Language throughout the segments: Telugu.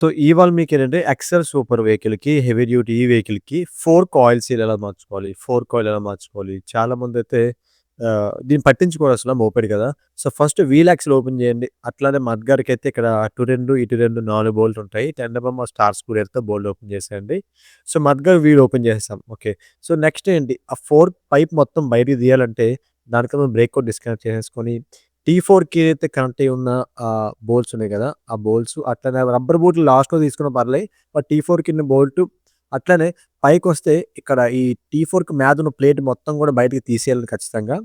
సో, ఇవాళ మీకేంటంటే ఎక్సెల్ సూపర్ వెహికల్‌కి, హెవీ డ్యూటీ ఈ వెహికల్‌కి ఫోర్క్ ఆయిల్ సీల్ ఎలా మార్చుకోవాలి? ఫోర్క్ ఆయిల్ ఎలా మార్చుకోవాలి? చాలామందైతే దీన్ని పట్టించుకోరసల మోపెడ్ కదా! So, first wheel axle open చేయండి. అట్లానే మడ్గార్డ్‌కైతే ఇక్కడ అటు 2, ఇటు 2 4 బోల్టుంటాయి. 10 స్టార్ స్క్రూ డ్రైవర్‌తో బోల్ట్ ఓపెన్ చేసేయండి. సో, మడ్గార్డ్ వీల్ ఓపెన్ చేసేసాం. ఓకే. సో, నెక్స్ట్ ఏంటి? ఆ ఫోర్క్ పైప్ మొత్తం బయటికి తీయాలంటే దానికి మనం బ్రేక్ కూడా డిస్కనెక్ట్ చేసేసుకొని T4కి ఏదైతే కనెక్ట్ అయ్యి ఉన్న బోల్ట్స్ ఉన్నాయి గదా! ఆ బోల్ట్స్ అట్లనే రబ్బర్ బూట్లు లాస్ట్‌లో తీసుకున్నా పర్లే. బట్ T4 కింద బోల్టు అట్లనే పైకొస్తే ఇక్కడ ఈ T4కి మీదున్న ప్లేట్ మొత్తం గూడా బయటికి తీసేయాలి ఖచ్చితంగా.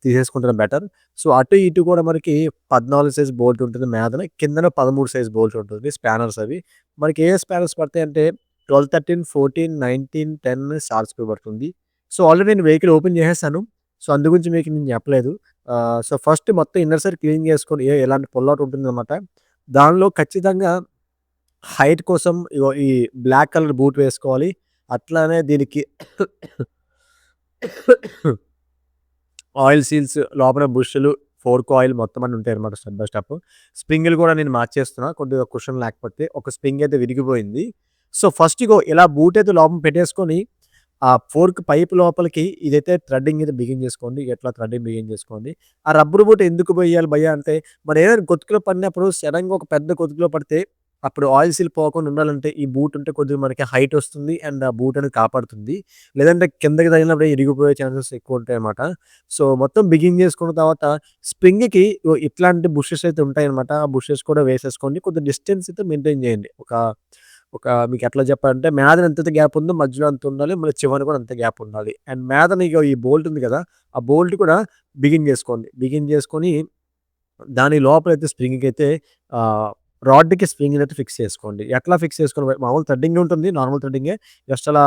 తీసేసుకుంటేనే బెటర్. సో, అటు ఇటు కూడా మనకి 14 సైజ్ బోల్ట్ ఉంటుంది మీదన. కిందన 13 సైజ్ బోల్ట్ ఉంటుంది. స్పానర్స్ అవి. మనకి ఏ స్పానర్స్ పడతాయంటే 12, 13, 14, 19, 10 స్టార్ స్క్రూ పడుతుంది. సో, ఆల్రెడీ నేను వెహికల్ ఓపెన్ చేసేసాను. సో, అందు గురించి మీకు నేను చెప్పలేదు. సో, ఫస్ట్ మొత్తం ఇన్నర్ సైడ్ క్లీన్ చేసుకొని ఎలాంటి పుల్ ఔట్ ఉంటుందనమాట. దానిలో ఖచ్చితంగా హైట్ కోసం ఇగో ఈ బ్లాక్ కలర్ బూట్ వేసుకోవాలి. అట్లానే దీనికి ఆయిల్ సీల్స్ లోపల బుష్‌లు, ఫోర్క్ ఆయిల్ మొత్తం అన్నీ ఉంటాయన్నమాట స్టెప్ బై స్టెప్. స్ప్రింగులు కూడా నేను మార్చేస్తున్నా. కొద్దిగా కుషన్ లేకపోతే ఒక స్ప్రింగ్ అయితే విరిగిపోయింది. సో, ఫస్ట్ ఇగో ఇలా బూట్ అయితే లోపల పెట్టేసుకొని ఆ ఫోర్క్ పైప్ లోపలికి ఇదైతే థ్రెడ్డింగ్ అయితే బిగిన్ చేసుకోండి. ఎట్లా థ్రెడ్డింగ్ బిగిన్ చేసుకోండి. ఆ రబ్బరు బూట్ ఎందుకు బెయ్యాలి భయ్యా అంటే, మనం ఏదైనా గొతుకులో పడినప్పుడు సడెన్‌గా ఒక పెద్ద గొతుకులో పడితే, అప్పుడు ఆయిల్ సీల్ పోకుండా ఉండాలంటే ఈ బూట్ ఉంటే కొద్దిగా మనకి హైట్ వస్తుంది. అండ్ ఆ బూట్ అనేది కాపాడుతుంది. లేదంటే కిందకి తగిలినప్పుడు ఇరిగిపోయే ఛాన్సెస్ ఎక్కువుంటాయన్నమాట. సో, మొత్తం బిగిన్ చేసుకున్న తర్వాత స్ప్రింగ్‌కి ఇట్లాంటి బుషెస్ అయితే ఉంటాయన్నమాట. ఆ బుషెస్ కూడా వేసేసుకోండి. కొద్దిగా డిస్టెన్స్ అయితే మెయింటైన్ చేయండి. ఒక ఒక మీకెట్లా చెప్పాలంటే మీదన ఎంతైతే గ్యాప్ ఉందో మధ్యలో అంత ఉండాలి. మళ్ళీ చివరన కూడా అంతే గ్యాప్ ఉండాలి. అండ్ మీదన ఇగో ఈ బోల్ట్ ఉంది కదా! ఆ బోల్ట్ కూడా బిగిన్ చేసుకోండి. బిగిన్ చేసుకొని దాని లోపలైతే స్ప్రింగ్‌కైతే ఆహ్, రాడ్‌కి స్ప్రింగ్‌నైతే ఫిక్స్ చేసుకోండి. ఎట్లా ఫిక్స్ చేసుకోవాలి మామూలు థ్రెడ్డింగే ఉంటుంది. నార్మల్ థ్రెడ్డింగే. జస్ట్ అలా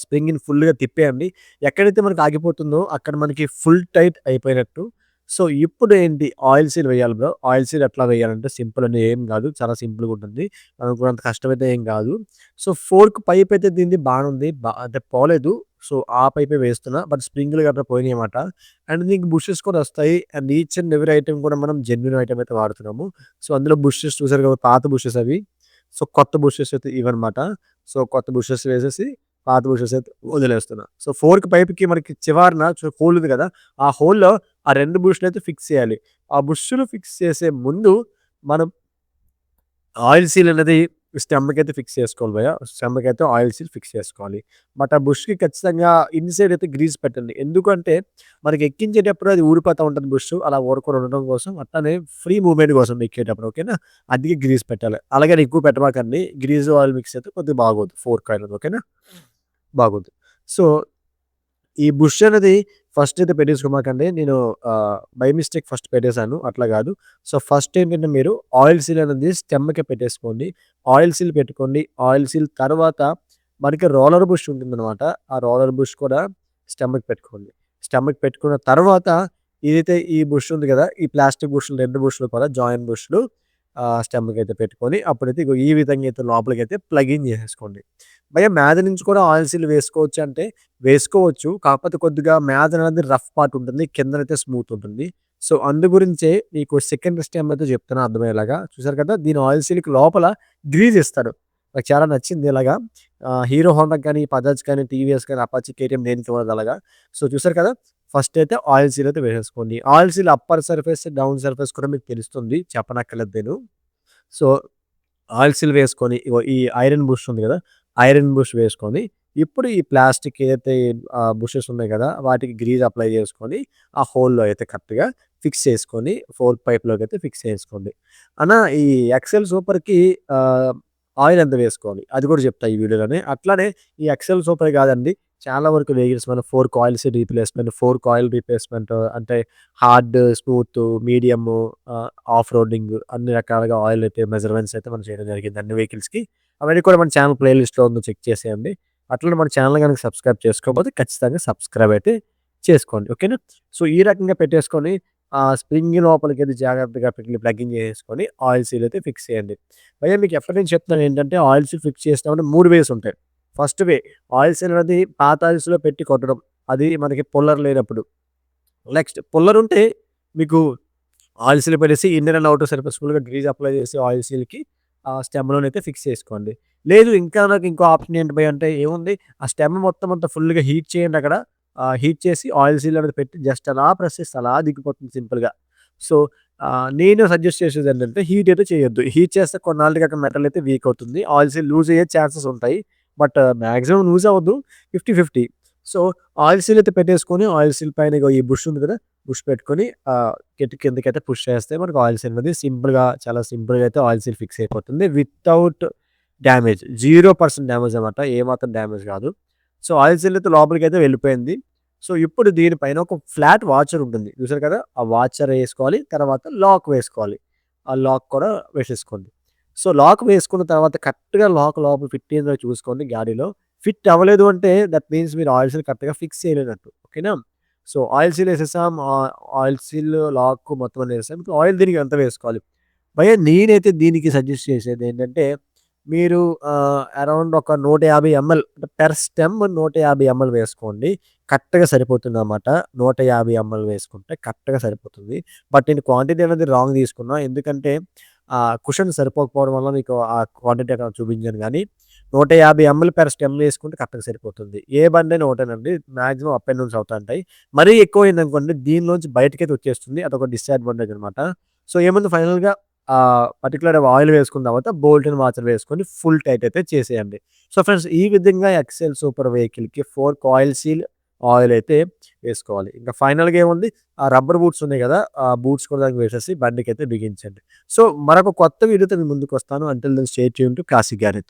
స్ప్రింగ్‌ని ఫుల్‌గా తిప్పేయండి. ఎక్కడైతే మనకు ఆగిపోతుందో అక్కడ మనకి ఫుల్ టైట్ అయిపోయినట్టు. సో, ఇప్పుడు ఏంటి ఆయిల్ సీల్ వేయాలి బ్రో. ఆయిల్ సీల్ ఎట్లా వేయాలంటే సింపుల్ అండి. ఏం కాదు. చాలా సింపుల్‌గా ఉంటుంది. అనుకున్నంత కష్టమైతే ఏం కాదు. సో, ఫోర్క్ పైప్ అయితే దీనిది బానే ఉంది. అంటే పోలేదు. సో, ఆ పైపే వేస్తున్నా. బట్ స్ప్రింగ్‌లు గట్రా పోయినాయన్నమాట. అండ్ దీనికి బుషెస్ కూడా వస్తాయి. And each and every item కూడా మనం జెన్యూన్ ఐటెమ్ అయితే వాడుతున్నాము. సో, అందులో బుషెస్ చూసారు కదా! పాత బుషెస్ అవి. సో, కొత్త బుషెస్ అయితే ఇవన్నమాట. సో, కొత్త బుషెస్ వేసేసి పాత బుషెస్ అయితే వదిలేస్తున్నా. సో, ఫోర్క్ పైప్‌కి మనకి చివరన హోల్ ఉంది కదా! ఆ హోల్‌లో ఆ 2 బుష్‌లయితే ఫిక్స్ చేయాలి. ఆ బుష్‌లు ఫిక్స్ చేసే ముందు మనం ఆయిల్ సీల్ అనేది స్టెమ్‌కైతే ఫిక్స్ చేసుకోవాలి భయ్యా. స్టెమ్‌కైతే ఆయిల్ సీల్ ఫిక్స్ చేసుకోవాలి. బట్ ఆ బుష్‌కి ఖచ్చితంగా ఇన్‌సైడ్ అయితే గ్రీస్ పెట్టండి. ఎందుకంటే మనకి ఎక్కించేటప్పుడు అది ఊడిపోతా ఉంటది బుష్. అలా ఊరకుండా ఉండడం కోసం అట్లనే ఫ్రీ మూవ్‌మెంట్ కోసం ఎక్కేటప్పుడు ఓకేనా. అందుకే గ్రీస్ పెట్టాలి. అలాగని ఎక్కువ పెట్టమాకండి. గ్రీస్ ఆయిల్ మిక్స్ అయితే కొద్దిగా బాగోదు. ఫోర్క్ ఆయిల్ ఓకేనా. బాగోదు. సో ఈ బుష్ అనేది ఫస్ట్ అయితే పెట్టేసుకోమాకండి. నేను బై మిస్టేక్ ఫస్ట్ పెట్టేసాను. అట్లా గాదు. సో, ఫస్ట్ ఏంటంటే మీరు ఆయిల్ సీల్ అనేది స్టెమ్‌కే పెట్టేసుకోండి. ఆయిల్ సీల్ పెట్టుకోండి. ఆయిల్ సీల్ తర్వాత మనకి రోలర్ బుష్ ఉంటుందనమాట. ఆ రోలర్ బుష్ కూడా స్టెమ్‌కి పెట్టుకోండి. స్టెమ్‌కి పెట్టుకున్న తర్వాత ఏదైతే ఈ బుష్ ఉంది గదా! ఈ ప్లాస్టిక్ బుష్‌లు 2 బుష్‌లు కూడా జాయింట్ బుష్‌లు స్టెమ్‌కైతే పెట్టుకొని అప్పుడైతే ఇగో ఈ విధంగా అయితే లోపలికైతే ప్లగ్ ఇన్ జేసేసుకోండి. భయ్యా మీద నుంచి కూడా ఆయిల్ సీల్ వేసుకోవచ్చంటే వేసుకోవచ్చు. కాకపోతే కొద్దిగా మీదనది రఫ్ పార్ట్ ఉంటుంది. కిందనైతే స్మూత్ ఉంటుంది. సో, అందు గురించే మీకు సెకండ్ స్టెమ్ అయితే చెప్తున్నా అర్థమయ్యేలాగా. చూసారు కదా! దీని ఆయిల్ సీల్‌కి లోపల గ్రీజ్ ఇస్తాడు. నాకు చాలా నచ్చింది ఇలాగా. హీరో హోండాకి గాని, బజాజ్ కానీ, టీవీఎస్ కానీ, అపాచీ, కేటీఎం దేనికి ఇవ్వదు అలాగా. సో, చూసారు కదా! ఫస్ట్ అయితే ఆయిల్ సీల్ అయితే వేసేసుకోండి. Oil seal upper surface, down surface కూడా మీకు తెలుస్తుంది. చెప్పనక్కర్లేదు నేను. సో ఆయిల్ సీల్ వేసుకొని ఇగో ఈ ఐరన్ బుష్ ఉంది గదా! ఐరన్ బుష్ వేసుకొని, ఇప్పుడు ఈ ప్లాస్టిక్ ఏదైతే బుషెస్ ఉన్నాయి గదా! వాటికి గ్రీజ్ అప్లై చేసుకొని, ఆ హోల్‌లో అయితే కరెక్ట్‌గా ఫిక్స్ చేసుకొని, ఫోర్క్ పైప్‌లోకైతే ఫిక్స్ చేసుకోండి. అన్న ఈ ఎక్సెల్ సూపర్‌కి ఆహ్, ఆయిల్ ఎంత వేసుకోవాలి? అది కూడా చెప్తా ఈ వీడియోలోనే. అట్లానే ఈ ఎక్సెల్ సూపర్ కాదండి. చాలా వరకు వెహికల్స్ మన fork oils replacement, fork oil replacement అంటే hard, smooth, medium off roading అన్ని రకాలుగా ఆయిల్ అయితే మెజర్‌మెంట్స్ అయితే మనం చేయడం జరిగింది అన్ని వెహికల్స్‌కి. అవన్నీ కూడా మన ఛానల్ ప్లే లిస్ట్‌లో ఉంది చెక్ చేసేయండి. అట్లనే మన ఛానల్ గనుక సబ్స్క్రైబ్ చేసుకోకపోతే ఖచ్చితంగా సబ్స్క్రైబ్ అయితే చేసుకోండి. ఓకేనా? సో, ఈ రకంగా పెట్టేసుకొని స్ప్రింగ్ లోపలికైతే జాగ్రత్తగా పెట్టి ప్లగ్ ఇన్ చేసేసుకొని ఆయిల్ సీల్ అయితే ఫిక్స్ చేయండి. భయ్యా మీకు ఎప్పటి నుంచి చెప్తున్నాను ఏంటంటే ఆయిల్ సీల్ ఫిక్స్ చేసినామంటే 3 వేస్ ఉంటాయి. ఫస్ట్ వే ఆయిల్ సీల్ అనేది పాత ఆయిల్స్‌లో పెట్టి కొట్టడం. అది మనకి పుల్లర్ లేనప్పుడు. నెక్స్ట్ పుల్లరుంటే మీకు ఆయిల్ సీల్ పెట్టేసి ఇన్నర్ అండ్ ఔటర్ సర్ఫేస్ ఫుల్‌గా గ్రీజ్ అప్లై చేసి ఆయిల్ సీల్‌కి ఆ స్టెమ్‌లోనైతే ఫిక్స్ చేసుకోండి. లేదు ఇంకా నాకు ఇంకో ఆప్షన్ ఏంటి భయ్ అంటే ఏముంది ఆ స్టెమ్ మొత్తం అంతా ఫుల్‌గా హీట్ చేయండి అక్కడ. హీట్ చేసి ఆయిల్ సీల్ అనేది పెట్టి జస్ట్ అలా ప్రెస్ చేస్తే అలా దిగిపోతుంది సింపుల్‌గా. సో, నేను సజెస్ట్ చేసేదేంటంటే హీట్ అయితే చేయొద్దు. హీట్ చేస్తే కొన్నాళ్ళకి అక్కడ మెటల్ అయితే వీక్ అవుతుంది. ఆయిల్ సీల్ లూజ్ అయ్యే ఛాన్సెస్ ఉంటాయి. బట్ మాక్సిమం లూజ్ అవ్వదు. 50, 50. సో, ఆయిల్ సీల్ అయితే పెట్టేసుకొని ఆయిల్ సీల్ పైన ఇగో ఈ బుష్ ఉంది కదా! బుష్ పెట్టుకొని కిందకైతే పుష్ చేస్తే మనకు ఆయిల్ సీల్ అనేది సింపుల్‌గా చాలా సింపుల్‌గా అయితే ఆయిల్ సీల్ ఫిక్స్ అయిపోతుంది. Without damage. 0% డ్యామేజ్ అనమాట. ఏమాత్రం డ్యామేజ్ కాదు. సో, ఆయిల్ సీల్ అయితే లోపలికైతే వెళ్ళిపోయింది. సో, ఇప్పుడు దీనిపైన ఒక ఫ్లాట్ వాచర్ ఉంటుంది. చూసారు కదా! ఆ వాచర్ ఏసుకోవాలి. తర్వాత లాక్ వేసుకోవాలి. ఆ లాక్ కూడా వేసేసుకోండి. సో, లాక్ వేసుకున్న తర్వాత కరెక్ట్‌గా లాక్ లోపల ఫిట్ అయిందో చూసుకోండి గాడిలో. ఫిట్ అవ్వలేదు అంటే దట్ మీన్స్ మీరు ఆయిల్ సీల్ కరెక్ట్‌గా ఫిక్స్ చేయలేనట్టు. ఓకేనా? సో, ఆయిల్ సీల్ ఏసేసాం. ఆయిల్ సీల్, లాక్ మొత్తం అన్నీ ఏసాం. ఇప్పుడు ఆయిల్ దీనికి ఎంత వేసుకోవాలి? భయ్యా నేనైతే దీనికి సజెస్ట్ చేసేదేంటంటే, మీరు అరౌండ్ ఒక 150 ఎంఎల్ అంటే పెర్ స్టెమ్ 150 ఎంఎల్ వేసుకోండి. కరెక్ట్‌గా సరిపోతుందనమాట. 150 ఎంఎల్ వేసుకుంటే కరెక్ట్‌గా సరిపోతుంది. బట్ నేను క్వాంటిటీ అనేది రాంగ్ తీసుకున్నా. ఎందుకంటే కుషన్ సరిపోకపోవడం వల్ల మీకు ఆ క్వాంటిటీ అక్కడ చూపించాను గానీ, 150 ఎంఎల్ పెర్ స్టెమ్ వేసుకుంటే కరెక్ట్‌గా సరిపోతుంది. ఏ బండైనా ఒకటేనండి. మాక్సిమం అప్ అండ్ డౌన్స్ అవుతా ఉంటాయి. మరీ ఎక్కువయిందనుకోండి దీనిలోంచి బయటకైతే వచ్చేస్తుంది. అదొక డిసడ్వాంటేజ్ అనమాట. సో, ఏముంది ఫైనల్‌గా పర్టిక్యులర్ ఆయిల్ వేసుకున్న తర్వాత బోల్ట్ అండ్ వాచర్ వేసుకొని ఫుల్ టైట్ అయితే చేసేయండి. సో, ఫ్రెండ్స్ ఈ విధంగా ఎక్సెల్ సూపర్ వెహికల్‌కి 4 కాయిల్ సీల్ ఆయిల్ అయితే వేసుకోవాలి. ఇంకా ఫైనల్‌గా ఏముంది ఆ రబ్బర్ బూట్స్ ఉన్నాయి గదా! ఆ బూట్స్ కూడా దానికి వేసేసి బండికైతే బిగించండి. సో, మరొక కొత్త వీడియోతో మీ ముందుకొస్తాను. Until then stay tuned to classic garage.